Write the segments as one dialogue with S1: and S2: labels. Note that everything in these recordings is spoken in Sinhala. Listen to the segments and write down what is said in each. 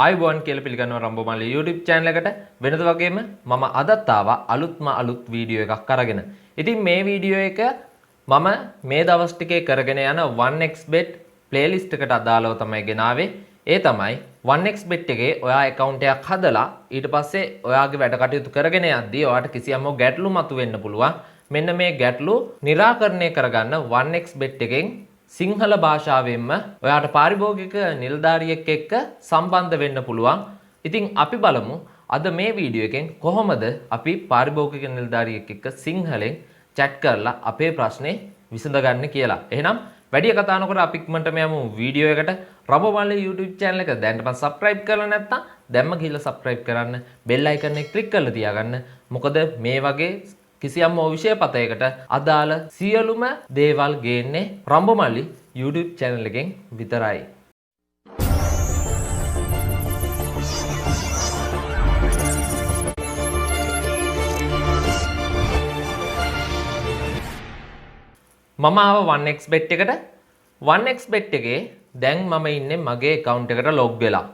S1: ආයුබෝවන් කියලා පිළිගන්නවා Rambo Malli YouTube channel එකට. වෙනද වගේම මම අදත් ආවා අලුත් වීඩියෝ එකක් අරගෙන. ඉතින් මේ වීඩියෝ එක මම මේ දවස් ටිකේ කරගෙන යන 1xbet playlist එකට අදාළව තමයි ගෙනාවේ. ඒ තමයි 1xbet එකේ ඔයා account එකක් හදලා ඊට පස්සේ ඔයාගේ වැඩ කටයුතු කරගෙන යද්දී ඔයාට කිසියම් ගැටලු මතුවෙන්න පුළුවන්. මෙන්න මේ ගැටලු निराකරණය කරගන්න 1xbet එකෙන් සිංහල භාෂාවෙන්ම ඔයාට පාරිභෝගික නිලධාරියෙක් එක්ක සම්බන්ධ වෙන්න පුළුවන්. ඉතින් අපි බලමු අද මේ වීඩියෝ එකෙන් කොහොමද අපි පාරිභෝගික නිලධාරියෙක් එක්ක සිංහලෙන් chat කරලා අපේ ප්‍රශ්නේ විසඳගන්නේ කියලා. එහෙනම් වැඩි කතා නොකර අපි ඉක්මනටම යමු වීඩියෝ එකට. Rambo Malli YouTube channel එක දැන්ටම subscribe කරලා නැත්නම් දැන්ම ගිහලා subscribe කරන්න. bell icon එක click කරලා තියාගන්න. මොකද මේ වගේ කිසියම් විෂය පතයකට අදාළ සියලුම දේවල් ගේන්නේ Rambo Malli YouTube channel එකෙන් විතරයි. මම ආව 1xbet එකට. 1xbet එකේ දැන් මම ඉන්නේ මගේ account එකට log වෙලා.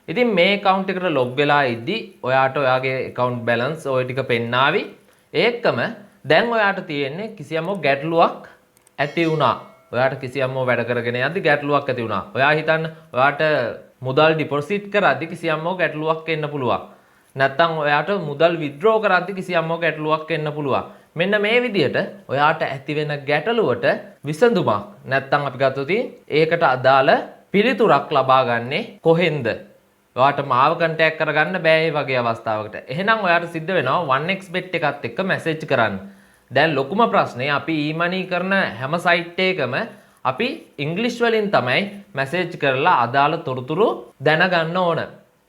S1: ඉතින් මේ account එකට log වෙලා ඉද්දි ඔයාට ඔයාගේ account balance ඔය ටික පෙන්නාවි. ඒකම දැන් ඔයාට තියෙන්නේ කිසියම් ගැටලුවක් ඇති වුණා. ඔයාට කිසියම් වැඩ කරගෙන යද්දි ගැටලුවක් ඇති වුණා. ඔයා හිතන්න ඔයාට මුදල් ඩිපොසිට් කරද්දි කිසියම් ගැටලුවක් එන්න පුළුවන්. නැත්නම් ඔයාට මුදල් withdraw කරද්දි කිසියම් ගැටලුවක් එන්න පුළුවන්. මෙන්න මේ විදිහට ඔයාට ඇති වෙන ගැටලුවට විසඳුමක් නැත්නම් අපි ගත්තොත් ඒකට අදාළ පිළිතුරක් ලබා ගන්නේ කොහෙන්ද? ඔයාට මාව කන්ටැක්ට් කරගන්න බෑ මේ වගේ අවස්ථාවකට. එහෙනම් ඔයාට සිද්ධ වෙනවා 1xbet එකත් එක්ක මැසේජ් කරන්න. දැන් ලොකුම ප්‍රශ්නේ අපි e-money කරන හැම සයිට් එකකම අපි ඉංග්‍රීසි වලින් තමයි මැසේජ් කරලා අදාළ තොරතුරු දැනගන්න ඕන.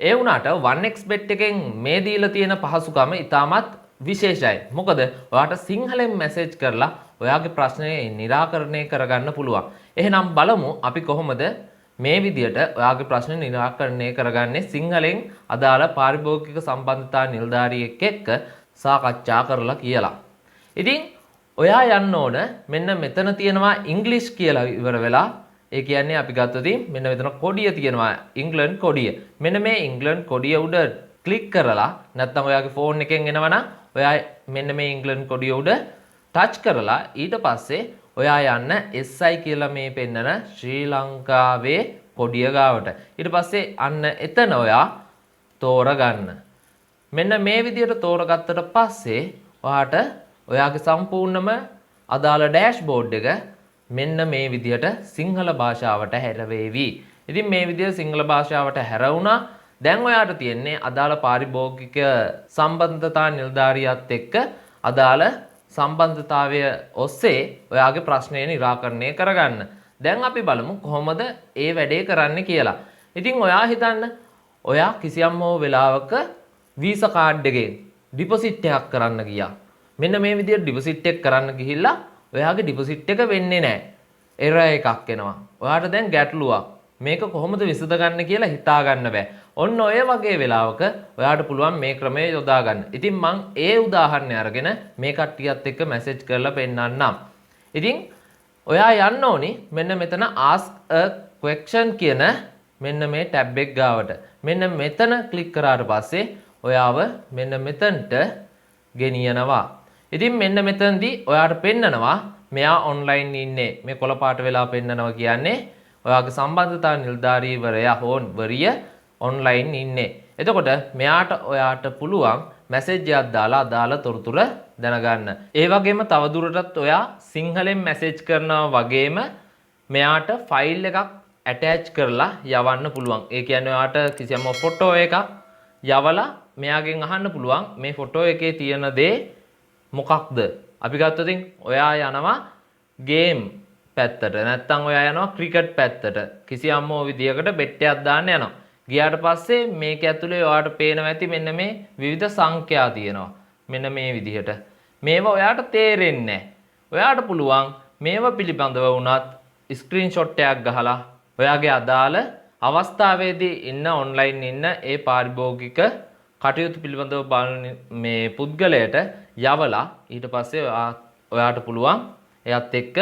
S1: ඒ වුණාට 1xbet එකෙන් මේ දීලා තියෙන පහසුකම ඉතාමත් විශේෂයි. මොකද ඔයාට සිංහලෙන් මැසේජ් කරලා ඔයාගේ ප්‍රශ්නේ निराකරණය කරගන්න පුළුවන්. එහෙනම් බලමු අපි කොහොමද මේ විදියට ඔයාගේ ප්‍රශ්න निराකරණය කරගන්නේ සිංහලෙන් අදාළ පාරිභෝගික සම්බන්ධතා නිලධාරියෙක් එක්ක සාකච්ඡා කරලා කියලා. ඉතින් ඔයා යන්න ඕන මෙන්න මෙතන තියෙනවා ඉංග්‍රීසි කියලා ඉවර වෙලා. ඒ කියන්නේ අපි ගත්තොත් මෙන්න මෙතන කොඩිය තියෙනවා ඉංග්ලන්ඩ් කොඩිය. මෙන්න මේ ඉංග්ලන්ඩ් කොඩිය උඩ ක්ලික් කරලා නැත්නම් ඔයාගේ ෆෝන් එකෙන් එනවනම් ඔයා මෙන්න මේ ඉංග්ලන්ඩ් කොඩිය උඩ ටච් කරලා ඊට පස්සේ ඔයා යන්න SI කියලා මේ පෙන්නන ශ්‍රී ලංකාවේ කොඩිය ගාවට. ඊට පස්සේ අන්න එතන ඔයා තෝරගන්න. මෙන්න මේ විදිහට තෝරගත්තට පස්සේ ඔයාට ඔයාගේ සම්පූර්ණම අදාළ ඩෑෂ්බෝඩ් එක මෙන්න මේ විදිහට සිංහල භාෂාවට හැරවේවි. ඉතින් මේ විදිහට සිංහල භාෂාවට හැරවුණා. දැන් ඔයාට තියෙන්නේ අදාළ පාරිභෝගික සම්බන්ධතා නිලධාරියත් එක්ක අදාළ සම්බන්ධතාවය ඔස්සේ ඔයාගේ ප්‍රශ්නය निराකරණය කරගන්න. දැන් අපි බලමු කොහොමද ඒ වැඩේ කරන්න කියලා. ඉතින් ඔයා හිතන්න ඔයා කිසියම් වෙලාවක වීසා කාඩ් එකෙන් ඩිපොසිට් එකක් කරන්න ගියා. මෙන්න මේ විදිහට ඩිපොසිට් එක කරන්න ගිහිල්ලා ඔයාගේ ඩිපොසිට් එක වෙන්නේ නැහැ. එරර් එකක් එනවා. ඔයාට දැන් ගැටලුවක්. මේක කොහොමද විසඳගන්න කියලා හිතා ගන්න බෑ. ඔන්න ඔය වගේ වෙලාවක ඔයාට පුළුවන් මේ ක්‍රමය යොදා ගන්න. ඉතින් මම ඒ උදාහරණය අරගෙන මේ කට්ටියත් එක්ක මැසේජ් කරලා පෙන්නන්නම්. ඉතින් ඔයා යන්න ඕනි මෙන්න මෙතන ask a question කියන මෙන්න මේ ටැබ් එක ගාවට. මෙන්න මෙතන ක්ලික් කරාට පස්සේ ඔයාව මෙන්න මෙතනට ගෙනියනවා. ඉතින් මෙන්න මෙතනදී ඔයාට පෙන්නනවා මෙයා ඔන්ලයින් ඉන්නේ. මේ කොළ පාට වෙලා පෙන්නනවා කියන්නේ ඔයාගේ සම්බන්ධතා නිලධාරීවරයා හෝ වරිය ඔන්ලයින් ඉන්නේ. එතකොට මෙයාට ඔයාට පුළුවන් මැසේජ් එකක් දාලා අදාළ තොරතුරු දැනගන්න. ඒ වගේම තවදුරටත් ඔයා සිංහලෙන් මැසේජ් කරනවා වගේම මෙයාට ෆයිල් එකක් ඇටච් කරලා යවන්න පුළුවන්. ඒ කියන්නේ ඔයාට කිසියම් ෆොටෝ එකක් යවලා මෙයාගෙන් අහන්න පුළුවන් මේ ෆොටෝ එකේ තියෙන දේ මොකක්ද? අපි ගත්තොත් ඔයා යනවා ගේම් පැත්තට නැත්නම් ඔයා යනවා ක්‍රිකට් පැත්තට කිසියම් විදියකට බෙට් එකක් දාන්න යනවා. ගියාට පස්සේ මේක ඇතුලේ ඔයාට පේනවා ඇති මෙන්න මේ විවිධ සංඛ්‍යා තියෙනවා. මෙන්න මේ විදිහට. මේවා ඔයාට තේරෙන්නේ නැහැ. ඔයාට පුළුවන් මේවා පිළිබඳව වුණත් ස්ක්‍රීන්ෂොට් එකක් ගහලා ඔයාගේ අදාළ අවස්ථාවේදී ඉන්න ඔන්ලයින් ඉන්න ඒ පාරිභෝගික කටයුතු පිළිබඳව බලන මේ පුද්ගලයාට යවලා ඊට පස්සේ ඔයාට පුළුවන් එයත් එක්ක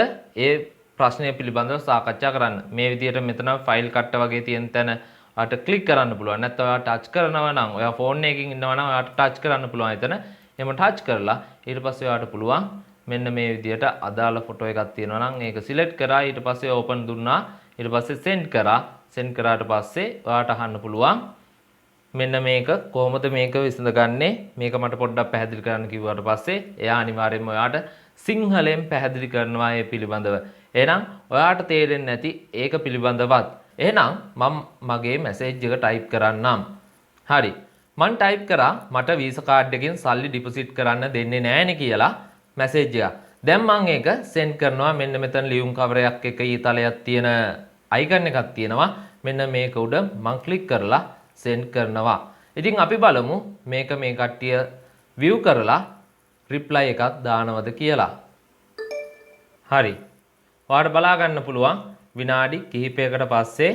S1: ඒ ප්‍රශ්නය පිළිබඳව සාකච්ඡා කරන්න. මේ විදිහට මෙතන ෆයිල් කට්ට වගේ තියෙන තැන ඔයාට ක්ලික් කරන්න පුළුවන්. නැත්නම් ඔයා ටච් කරනවා නම් ඔයා ෆෝන් එකකින් ඉන්නවා නම් ඔයාට ටච් කරන්න පුළුවන් එතන. එහෙම ටච් කරලා ඊට පස්සේ ඔයාට පුළුවන් මෙන්න මේ විදියට අදාළ ෆොටෝ එකක් තියෙනවා නම් ඒක සිලෙක්ට් කරා ඊට පස්සේ ඕපන් දුන්නා ඊට පස්සේ සෙන්ඩ් කරාට පස්සේ ඔයාට අහන්න පුළුවන් මෙන්න මේක කොහොමද මේක විසඳගන්නේ මේක මට පොඩ්ඩක් පැහැදිලි කරන්න කිව්වට පස්සේ එයා අනිවාර්යයෙන්ම ඔයාට සිංහලෙන් පැහැදිලි කරනවා ඒ පිළිබඳව. එහෙනම් ඔයාට තේරෙන්නේ නැති ඒක පිළිබඳවත්. එහෙනම් මම මගේ මැසේජ් එක ටයිප් කරන්නම්. හරි. මම ටයිප් කරා මට වීසා කාඩ් එකෙන් සල්ලි ඩිපොසිට් කරන්න දෙන්නේ නැහැනේ කියලා මැසේජ් එක. දැන් මම ඒක සෙන්ඩ් කරනවා. මෙන්න මෙතන ලියුම් කවරයක් එක ඊතලයක් තියෙන අයිකන් එකක් තියෙනවා. මෙන්න මේක උඩ මම ක්ලික් කරලා සෙන්ඩ් කරනවා. ඉතින් අපි බලමු මේක මේ කට්ටිය view කරලා රිප්ලයි එකක් දානවද කියලා. හරි. ඔයාලට බලා ගන්න පුළුවන් විනාඩි කිහිපයකට පස්සේ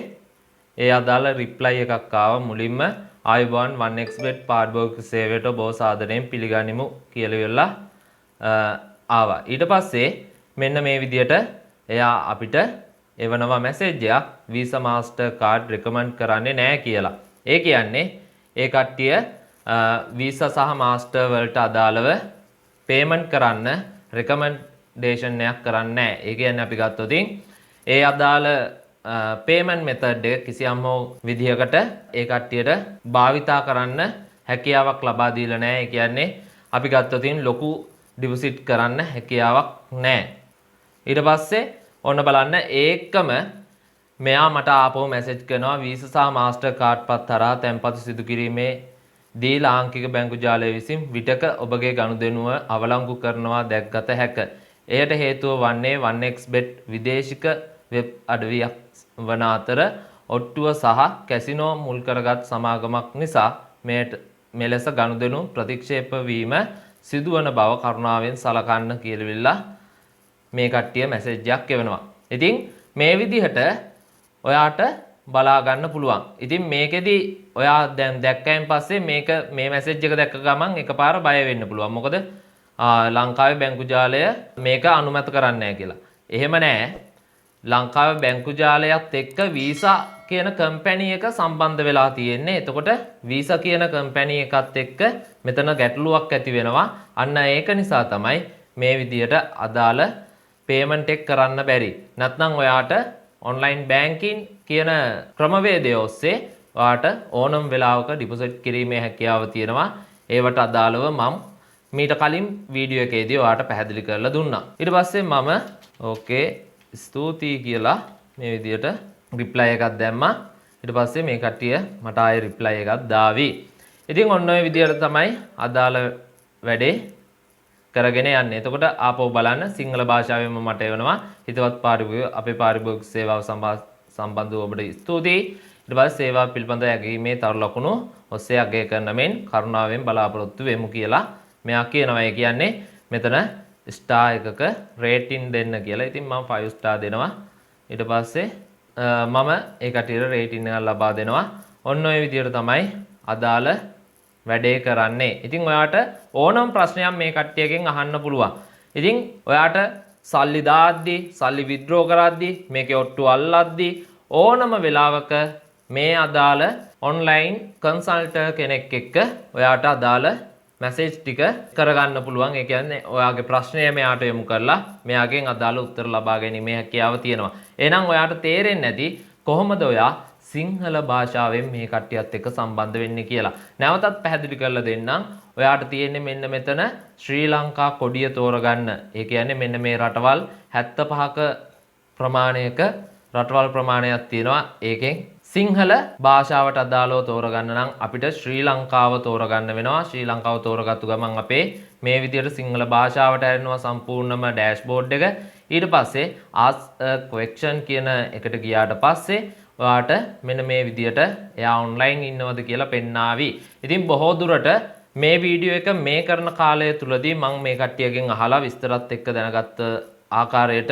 S1: ඒ අදාළ රිප්ලයි එකක් ආවා. මුලින්ම ආයුබෝවන් 1xbet පාඩුවක සේවයට බොහෝ සාදරයෙන් පිළිගනිමු කියලා ඉවරලා ආවා. ඊට පස්සේ මෙන්න මේ විදියට එයා අපිට එවනවා මැසේජ් එකක් Visa Mastercard recommend කරන්නේ නැහැ කියලා. ඒ කියන්නේ ඒ කට්ටිය Visa සහ Master වලට අදාළව payment කරන්න recommendation එකක් කරන්නේ නැහැ. ඒ කියන්නේ අපි ගත්තොත් ඒ අදාළ payment method එක කිසියම් විදිහකට ඒ කට්ටියට භාවිතා කරන්න හැකියාවක් ලබා දීලා නැහැ. ඒ කියන්නේ අපි ගත්තොත් ලොකු deposit කරන්න හැකියාවක් නැහැ. ඊට පස්සේ ඔන්න බලන්න ඒකම මෙයා මට ආපහු මැසේජ් කරනවා Visa සහ Mastercard පත් හරහා තැන්පතු සිදු කිරීමේ දී ලාංකික බැංකු ජාලය විසින් විටක ඔබගේ ගනුදෙනුව අවලංගු කරනවා දැක්ගත හැක. එයට හේතුව වන්නේ 1xbet විදේශික වෙබ් අඩවියක් වන අතර ඔට්ටුව සහ කැසිනෝ මුල් කරගත් සමාගමක් නිසා මෙලෙස ගනුදෙනු ප්‍රතික්ෂේප වීම සිදුවන බව කරුණාවෙන් සලකන්න කියලා මේ කට්ටිය මැසේජ් එකක් එවනවා. ඉතින් මේ විදිහට ඔයාට බලා ගන්න පුළුවන්. ඉතින් මේකෙදි ඔයා දැන් දැක්කයින් පස්සේ මේක මේ මැසේජ් එක දැක්ක ගමන් එකපාර බය වෙන්න පුළුවන්. මොකද ලංකාවේ බැංකු ජාලය මේක අනුමත කරන්නේ නැහැ කියලා. එහෙම නැහැ. ලංකාවේ බැංකු ජාලයත් එක්ක Visa කියන කම්පැනි එක සම්බන්ධ වෙලා තියෙන්නේ. එතකොට Visa කියන කම්පැනි එකත් එක්ක මෙතන ගැටලුවක් ඇති වෙනවා. අන්න ඒක නිසා තමයි මේ විදියට අදාළ payment එක කරන්න බැරි. නැත්නම් ඔයාට online banking කියන ක්‍රමවේදය ඔස්සේ ඔයාට ඕනම වෙලාවක ඩිපොසිට් කිරීමේ හැකියාව තියෙනවා. ඒවට අදාළව මම මීට කලින් වීඩියෝ එකේදී ඔයාට පැහැදිලි කරලා දුන්නා. ඊට පස්සේ මම ඕකේ ස්තුතියි කියලා මේ විදියට රිප්ලයි එකක් දැම්මා. ඊට පස්සේ මේ කට්ටිය මට ආයේ රිප්ලයි එකක් දාවි. ඉතින් ඔන්න ඔය විදියට තමයි අදාළ වැඩේ කරගෙන යන්නේ. එතකොට ආපහු බලන්න සිංහල භාෂාවෙන්ම මට එවනවා. හිතවත් අපේ පාරිභෝගික සේවාව සම්බන්ධව ඔබට ස්තුතියි. ඊට පස්සේ සේවාව පිළිබඳ යැගීමේ තරු ලකුණු ඔස්සේ අගය කරන මෙන් කරුණාවෙන් බලාපොරොත්තු වෙමු කියලා මෙයා කියනවා. ඒ කියන්නේ මෙතන ස්ටාර් එකක රේටින් දෙන්න කියලා. ඉතින් මම 5 ස්ටාර් දෙනවා. ඊට පස්සේ මම ඒ කටියට රේටින් එකක් ලබා දෙනවා. ඔන්න ඔය විදිහට තමයි අදාළ වැඩේ කරන්නේ. ඉතින් ඔයාට ඕනම ප්‍රශ්නයක් මේ කට්ටියකින් අහන්න පුළුවන්. ඉතින් ඔයාට සල්ලි දාද්දි, සල්ලි විත්ඩ්‍රෝ කරද්දි, මේකේ ඔට්ටු අල්ලද්දි ඕනම වෙලාවක මේ අදාළ ඔන්ලයින් කන්සල්ටර් කෙනෙක් එක්ක ඔයාට අදාළ මැසේජ් ටික කරගන්න පුළුවන්. ඒ කියන්නේ ඔයාගේ ප්‍රශ්නය මෙයාට යොමු කරලා මෙයාගෙන් අදාළ උත්තර ලබා ගැනීමේ හැකියාව තියෙනවා. එහෙනම් ඔයාට තේරෙන්නේ නැති කොහොමද ඔයා සිංහල භාෂාවෙන් මේ කට්ටියත් එක්ක සම්බන්ධ වෙන්නේ කියලා. නැවතත් පැහැදිලි කරලා දෙන්නම්. ඔයාට තියෙන්නේ මෙන්න මෙතන ශ්‍රී ලංකා කොඩිය තෝරගන්න. ඒ කියන්නේ මෙන්න මේ රටවල් 75ක ප්‍රමාණයක රටවල් ප්‍රමාණයක් තියෙනවා. ඒකෙන් සිංහල භාෂාවට අදාළව තෝරගන්න නම් අපිට ශ්‍රී ලංකාව තෝරගන්න වෙනවා. ශ්‍රී ලංකාව තෝරගත්තු ගමන් අපේ මේ විදියට සිංහල භාෂාවට හැරෙනවා සම්පූර්ණම ඩෑෂ්බෝඩ් එක. ඊට පස්සේ ask a question කියන එකට ගියාට පස්සේ ඔයාට මෙන්න මේ විදියට එයා ඔන්ලයින් ඉන්නවද කියලා පෙන්නාවි. ඉතින් බොහෝ දුරට මේ වීඩියෝ එක මේ කරන කාලය තුලදී මම මේ කට්ටියගෙන් අහලා විස්තරත් එක්ක දැනගත්ත ආකාරයට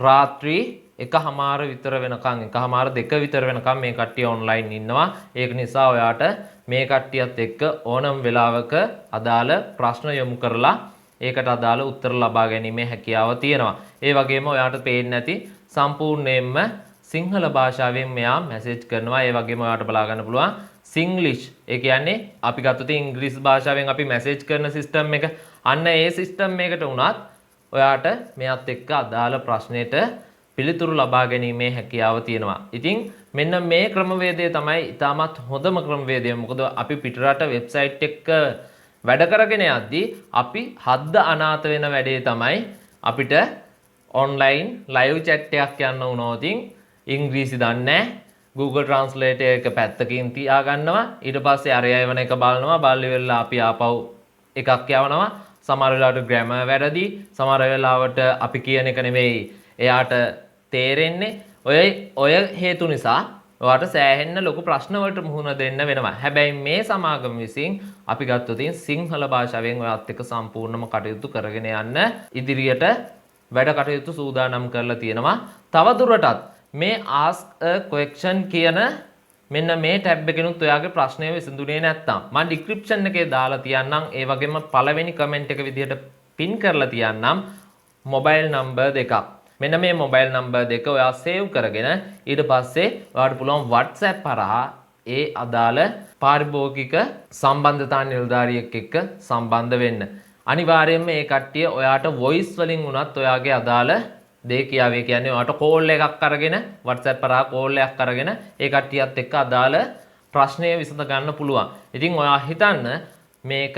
S1: රාත්‍රී 1:00 විතර වෙනකන් 1:00 2 විතර වෙනකන් මේ කට්ටිය ඔන්ලයින් ඉන්නවා. ඒක නිසා ඔයාට මේ කට්ටියත් එක්ක ඕනම වෙලාවක අදාළ ප්‍රශ්න යොමු කරලා ඒකට අදාළ උත්තර ලබා ගැනීමේ හැකියාව තියෙනවා. ඒ වගේම ඔයාට පේන්නේ නැති සම්පූර්ණයෙන්ම සිංහල භාෂාවෙන් මෙයා මැසේජ් කරනවා. ඒ වගේම ඔයාලට බලා ගන්න පුළුවන් සිංග්ලිෂ්. ඒ කියන්නේ අපි ගත්තොත් ඉංග්‍රීසි භාෂාවෙන් අපි මැසේජ් කරන සිස්ටම් එක. අන්න ඒ සිස්ටම් එකකට උනත් ඔයාට මෙයත් එක්ක අදාළ ප්‍රශ්නෙට පිළිතුරු ලබා ගැනීමේ හැකියාව තියෙනවා. ඉතින් මෙන්න මේ ක්‍රමවේදය තමයි ඉතාමත් හොඳම ක්‍රමවේදය. මොකද අපි පිටරට වෙබ්සයිට් එක වැඩ කරගෙන යද්දී අපි හද්ද අනාථ වෙන වැඩේ තමයි අපිට ඔන්ලයින් ලයිව් chat එකක් යන්න වුණොත් ඉංග්‍රීසි දන්නේ නැහැ. Google Translate එක පැත්තකින් තියා ගන්නවා. ඊට පස්සේ අරය එවන එක බලනවා. බලලි වෙලා අපි ආපහු එකක් යවනවා. සමහර වෙලාවට grammar වැරදි. සමහර වෙලාවට අපි කියන එක නෙවෙයි එයාට තේරෙන්නේ. ඔය හේතු නිසා ඔයාට සෑහෙන්න ලොකු ප්‍රශ්න වලට මුහුණ දෙන්න වෙනවා. හැබැයි මේ සමාගම විසින් අපි ගත්තොත් සිංහල භාෂාවෙන් ඔයත් එක්ක සම්පූර්ණම කටයුතු කරගෙන යන්න ඉදිරියට වැඩ කටයුතු සූදානම් කරලා තියෙනවා. තවදුරටත් මේ ask a question කියන මෙන්න මේ ටැබ් එකෙනුත් ඔයාගේ ප්‍රශ්නය විසඳුනේ නැත්නම් මම ඩිස්ක්‍රිප්ෂන් එකේ දාලා තියන්නම්. ඒ වගේම පළවෙනි කමෙන්ට් එක විදිහට පින් කරලා තියන්නම් මොබයිල් නම්බර් දෙකක්. මෙන්න මේ මොබයිල් නම්බර් දෙක ඔයා සේව් කරගෙන ඊට පස්සේ ඔයාට පුළුවන් WhatsApp හරහා ඒ අදාළ පාරිභෝගික සම්බන්ධතා නිලධාරියෙක් එක්ක සම්බන්ධ වෙන්න. අනිවාර්යයෙන්ම මේ කට්ටිය ඔයාට වොයිස් වලින් උනත් ඔයාගේ අදාළ දේ කියාවේ. කියන්නේ ඔයාට කෝල් එකක් අරගෙන WhatsApp හරහා කෝල් එකක් අරගෙන ඒ කට්ටියත් එක්ක අදාළ ප්‍රශ්නය විසඳ ගන්න පුළුවන්. ඉතින් ඔයා හිතන්න මේක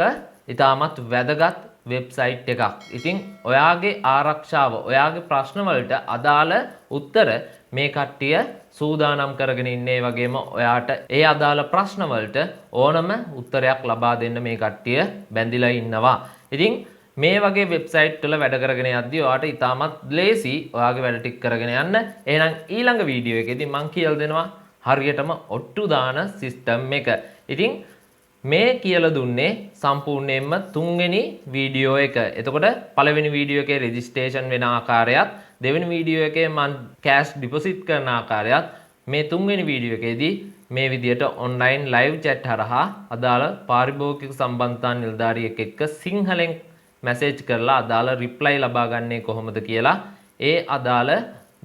S1: ඉතාමත් වැදගත් වෙබ්සයිට් එකක්. ඉතින් ඔයාගේ ආරක්ෂාව ඔයාගේ ප්‍රශ්න වලට අදාළ උත්තර මේ කට්ටිය සූදානම් කරගෙන ඉන්නේ. වගේම ඔයාට ඒ අදාළ ප්‍රශ්න වලට ඕනම උත්තරයක් ලබා දෙන්න මේ කට්ටිය බැඳිලා ඉන්නවා. ඉතින් මේ වගේ වෙබ්සයිට් වල වැඩ කරගෙන යද්දී ඔයාට ඉතාමත් ලේසි ඔයාගේ වැඩ ටික කරගෙන යන්න. එහෙනම් ඊළඟ වීඩියෝ එකේදී මම කියලා දෙනවා හරියටම ඔට්ටු දාන සිස්ටම් එක. ඉතින් මේ කියලා දුන්නේ සම්පූර්ණයෙන්ම තුන්වෙනි වීඩියෝ එක. එතකොට පළවෙනි වීඩියෝ එකේ රෙජිස්ට්‍රේෂන් වෙන ආකාරයත් දෙවෙනි වීඩියෝ එකේ මම කෑෂ් ඩිපොසිට් කරන ආකාරයත් මේ තුන්වෙනි වීඩියෝ එකේදී මේ විදියට ඔන්ලයින් ලයිව් chat හරහා අදාළ පාරිභෝගික සම්බන්ධතා නිලධාරියෙක් එක්ක සිංහලෙන් මැසේජ් කරලා අදාළ රිප්ලයි ලබා ගන්නේ කොහොමද කියලා ඒ අදාළ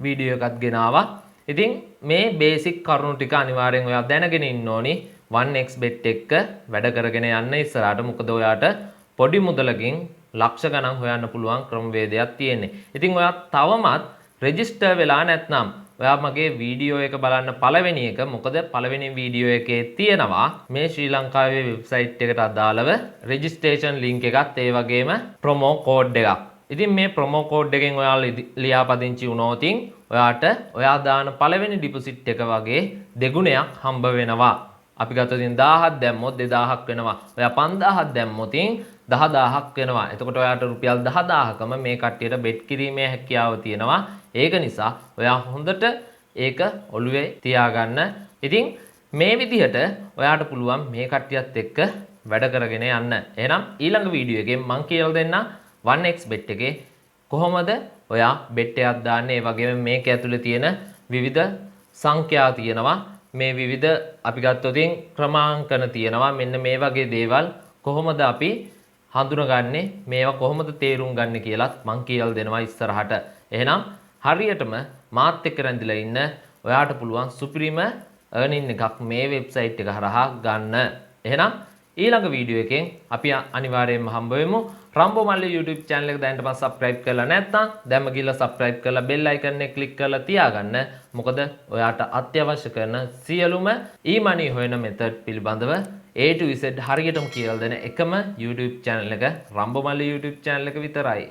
S1: වීඩියෝ එකත් ගෙනාවා. ඉතින් මේ බේසික් කරුණු ටික අනිවාර්යෙන් ඔයා දැනගෙන ඉන්න ඕනි 1xbet එක්ක වැඩ කරගෙන යන්න ඉස්සරහට. මොකද ඔයාට පොඩි මුදලකින් ලක්ෂ ගණන් හොයන්න පුළුවන් ක්‍රමවේදයක් තියෙන්නේ. ඉතින් ඔයා තවමත් රෙජිස්ටර් වෙලා නැත්නම් ඔයා මගේ වීඩියෝ එක බලන්න පළවෙනි එක. මොකද පළවෙනි වීඩියෝ එකේ තියෙනවා මේ ශ්‍රී ලංකාවේ වෙබ්සයිට් එකට අදාළව රෙජිස්ට්‍රේෂන් ලින්ක් එකත් ඒ වගේම ප්‍රොමෝ කෝඩ් එකක්. ඉතින් මේ ප්‍රොමෝ කෝඩ් එකෙන් ඔයාලා ලියාපදිංචි වුණොත් ඔයාට ඔයා දාන පළවෙනි ඩිපොසිට් එක වගේ දෙගුණයක් හම්බ වෙනවා. අපි ගත්තොත් 1000ක් දැම්මොත් 2000ක් වෙනවා. ඔයා 5000ක් දැම්මොත් 10000ක් වෙනවා. එතකොට ඔයාට රුපියල් 10000කම මේ කට්ටියට බෙට් කිරීමේ හැකියාව තියෙනවා. ඒක නිසා ඔයා හොඳට ඒක ඔළුවේ තියාගන්න. ඉතින් මේ විදිහට ඔයාට පුළුවන් මේ කට්ටියත් එක්ක වැඩ කරගෙන යන්න. එහෙනම් ඊළඟ වීඩියෝ එකෙන් මම කියලා දෙන්න 1xbet එකේ කොහොමද ඔයා බෙට් එකක් දාන්නේ. ඒ වගේම මේක ඇතුලේ තියෙන විවිධ සංඛ්‍යා තියෙනවා. මේ විවිධ අපි ගත්තොත් ක්‍රමාංකන තියෙනවා. මෙන්න මේ වගේ දේවල් කොහොමද අපි හඳුනගන්නේ, මේවා කොහොමද තේරුම් ගන්න කියලාත් මම කියලා දෙනවා ඉස්සරහට. එහෙනම් හරියටම මාත් එක්ක රැඳිලා ඉන්න ඔයාට පුළුවන් සුපිරිම earning එකක් මේ වෙබ්සයිට් එක හරහා ගන්න. එහෙනම් ඊළඟ වීඩියෝ එකෙන් අපි අනිවාර්යයෙන්ම හම්බ වෙමු. Rambo Malli YouTube channel එක දැනටම subscribe කරලා නැත්නම් දැන්ම ගිහලා subscribe කරලා bell icon එක click කරලා තියාගන්න. මොකද ඔයාට අත්‍යවශ්‍ය කරන සියලුම e-money හොයන method පිළිබඳව A to Z හරියටම කියලා දෙන එකම YouTube channel එක Rambo Malli YouTube channel එක විතරයි.